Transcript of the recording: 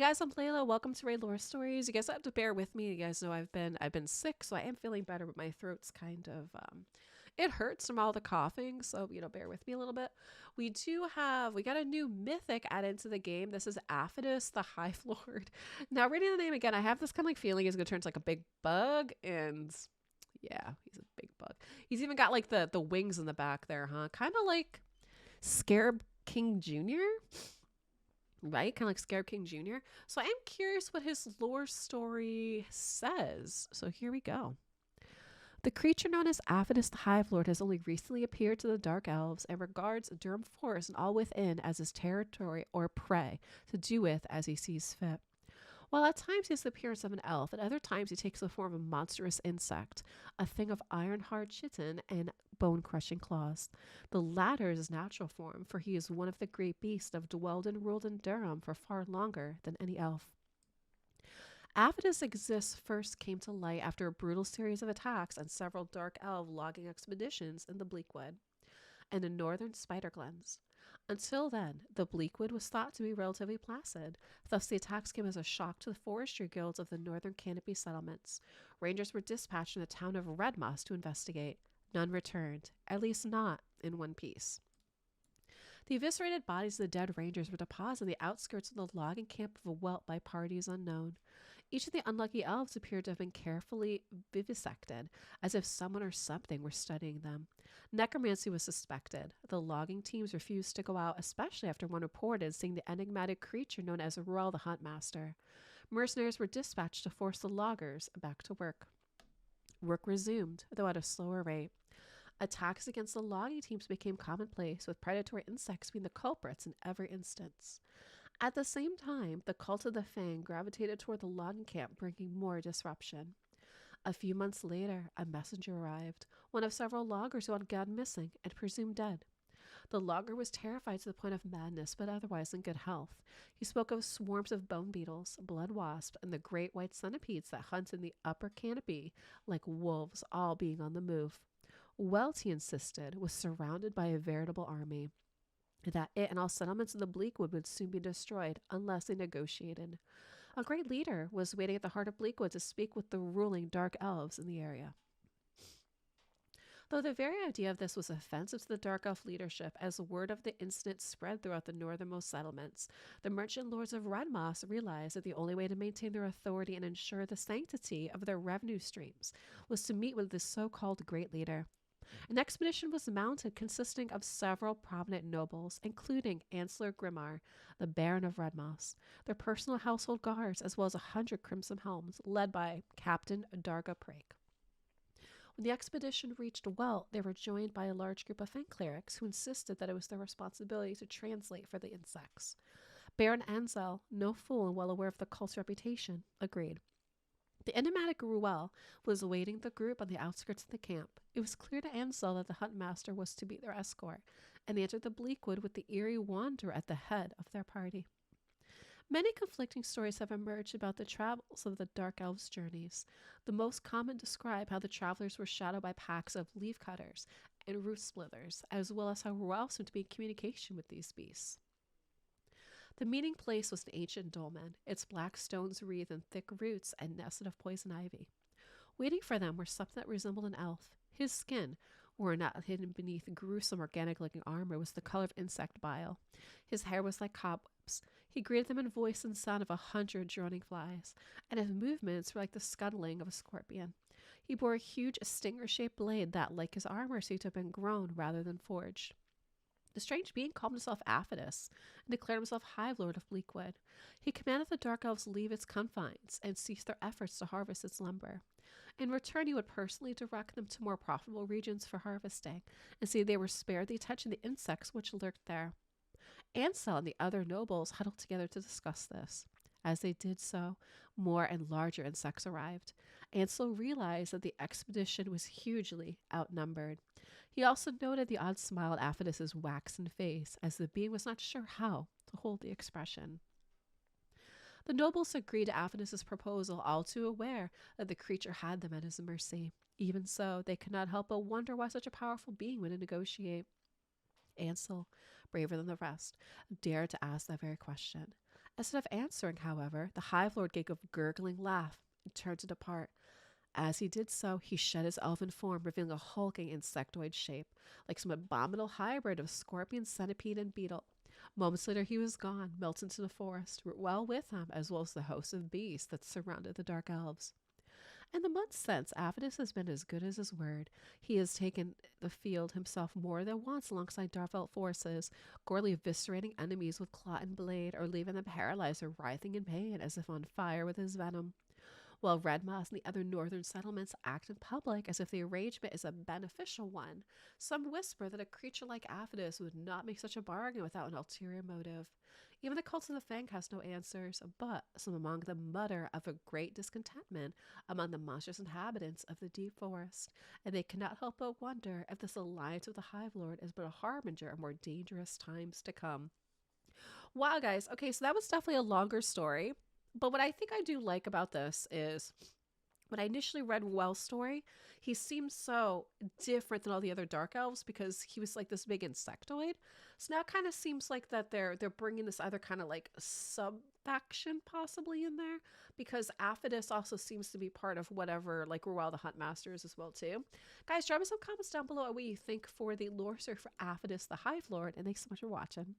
guys, I'm Layla. Welcome to raidlore Stories. You guys have to bear with me. You guys know I've been sick, so I am feeling better, but my throat's kind of it hurts from all the coughing, so bear with me a little bit. We got a new mythic added to the game. This is Aphidus the Hivelord. Now, reading the name again, I have this kind of like feeling he's gonna turn into like a big bug, and yeah, he's a big bug. He's even got like the wings in the back there, huh? Kind of like Scarab King Jr., right? Kind of like Scarab King Jr. So I am curious what his lore story says. So here we go. The creature known as Aphidus the Hivelord has only recently appeared to the Dark Elves and regards Durham Forest and all within as his territory or prey to do with as he sees fit. While at times he has the appearance of an elf, at other times he takes the form of a monstrous insect, a thing of iron-hard chitin and bone-crushing claws. The latter is his natural form, for he is one of the great beasts that have dwelled and ruled in Durham for far longer than any elf. Aphidus exists first came to light after a brutal series of attacks on several dark elf logging expeditions in the Bleakwood and the northern Spider Glens. Until then, the Bleakwood was thought to be relatively placid, thus the attacks came as a shock to the forestry guilds of the northern canopy settlements. Rangers were dispatched in the town of Redmoss to investigate. None returned, at least not in one piece. The eviscerated bodies of the dead rangers were deposited on the outskirts of the logging camp of a welt by parties unknown. Each of the unlucky elves appeared to have been carefully vivisected, as if someone or something were studying them. Necromancy was suspected. The logging teams refused to go out, especially after one reported seeing the enigmatic creature known as Ruel the Huntmaster. Mercenaries were dispatched to force the loggers back to work. Work resumed, though at a slower rate. Attacks against the logging teams became commonplace, with predatory insects being the culprits in every instance. At the same time, the cult of the Fang gravitated toward the logging camp, bringing more disruption. A few months later, a messenger arrived, one of several loggers who had gone missing and presumed dead. The logger was terrified to the point of madness, but otherwise in good health. He spoke of swarms of bone beetles, blood wasps, and the great white centipedes that hunt in the upper canopy like wolves, all being on the move. Welt, he insisted, was surrounded by a veritable army, that it and all settlements in the Bleakwood would soon be destroyed unless they negotiated. A great leader was waiting at the heart of Bleakwood to speak with the ruling dark elves in the area. Though the very idea of this was offensive to the dark elf leadership, as word of the incident spread throughout the northernmost settlements, the merchant lords of Redmoss realized that the only way to maintain their authority and ensure the sanctity of their revenue streams was to meet with this so-called great leader. An expedition was mounted consisting of several prominent nobles, including Ancellor Grimmar, the Baron of Redmoss, their personal household guards, as well as 100 Crimson Helms, led by Captain Darga Prake. When the expedition reached Welt, they were joined by a large group of Fang clerics who insisted that it was their responsibility to translate for the insects. Baron Ansel, no fool and well aware of the cult's reputation, agreed. The enigmatic Ruel was awaiting the group on the outskirts of the camp. It was clear to Ansel that the Huntmaster was to be their escort, and they entered the Bleakwood with the eerie wanderer at the head of their party. Many conflicting stories have emerged about the travels of the Dark Elves' journeys. The most common describe how the travelers were shadowed by packs of leafcutters and root splithers, as well as how Ruel seemed to be in communication with these beasts. The meeting place was an ancient dolmen, its black stones wreathed in thick roots and nested of poison ivy. Waiting for them were something that resembled an elf. His skin, were not hidden beneath gruesome organic-looking armor, was the color of insect bile. His hair was like cobwebs. He greeted them in voice and sound of 100 droning flies, and his movements were like the scuttling of a scorpion. He bore a huge stinger-shaped blade that, like his armor, seemed to have been grown rather than forged. The strange being called himself Aphidus and declared himself Hivelord of Bleakwood. He commanded the Dark Elves leave its confines and cease their efforts to harvest its lumber. In return, he would personally direct them to more profitable regions for harvesting, and see they were spared the attention of the insects which lurked there. Ansel and the other nobles huddled together to discuss this. As they did so, more and larger insects arrived. Ansel realized that the expedition was hugely outnumbered. He also noted the odd smile on Aphidus's waxen face, as the being was not sure how to hold the expression. The nobles agreed to Aphidus's proposal, all too aware that the creature had them at his mercy. Even so, they could not help but wonder why such a powerful being would negotiate. Ansel, braver than the rest, dared to ask that very question. Instead of answering, however, the Hivelord gave a gurgling laugh and turned to depart. As he did so, he shed his elven form, revealing a hulking insectoid shape, like some abominable hybrid of scorpion, centipede, and beetle. Moments later, he was gone, melted into the forest, well with him, as well as the host of beasts that surrounded the dark elves. In the months since, Aphidus has been as good as his word. He has taken the field himself more than once alongside Darvelt forces, gorely eviscerating enemies with claw and blade, or leaving them paralyzed or writhing in pain as if on fire with his venom. While Red Moss and the other northern settlements act in public as if the arrangement is a beneficial one, some whisper that a creature like Aphidus would not make such a bargain without an ulterior motive. Even the cult of the Fang has no answers, but some among them mutter of a great discontentment among the monstrous inhabitants of the deep forest, and they cannot help but wonder if this alliance with the Hive Lord is but a harbinger of more dangerous times to come. Wow, guys. Okay, so that was definitely a longer story. But what I think I do like about this is when I initially read Well's story, he seemed so different than all the other dark elves because he was like this big insectoid. So now it kind of seems like that they're bringing this other kind of like sub faction possibly in there because Aphidus also seems to be part of whatever like Ruel the Huntmaster is as well too. Guys, drop me some comments down below on what you think for the lore search for Aphidus the Hive Lord, and thanks so much for watching.